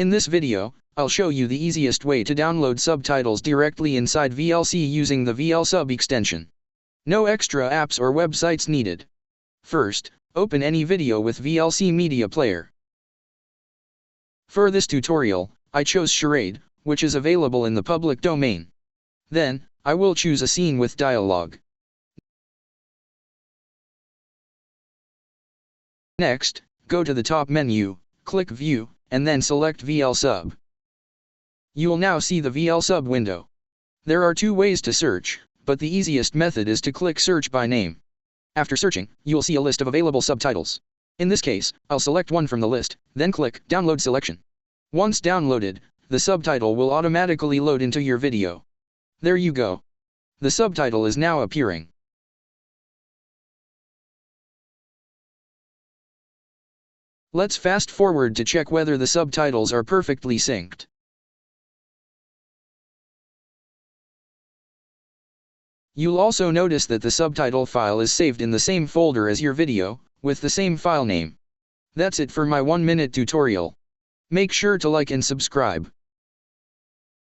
In this video, I'll show you the easiest way to download subtitles directly inside VLC using the VLSub extension. No extra apps or websites needed. First, open any video with VLC Media Player. For this tutorial, I chose Charade, which is available in the public domain. Then, I will choose a scene with dialogue. Next, go to the top menu, click View, and then select VLSub. You will now see the VLSub window. There are two ways to search, but the easiest method is to click Search by Name. After searching, you will see a list of available subtitles. In this case, I'll select one from the list, then click Download Selection. Once downloaded, the subtitle will automatically load into your video. There you go. The subtitle is now appearing. Let's fast forward to check whether the subtitles are perfectly synced. You'll also notice that the subtitle file is saved in the same folder as your video, with the same file name. That's it for my 1-minute tutorial. Make sure to like and subscribe.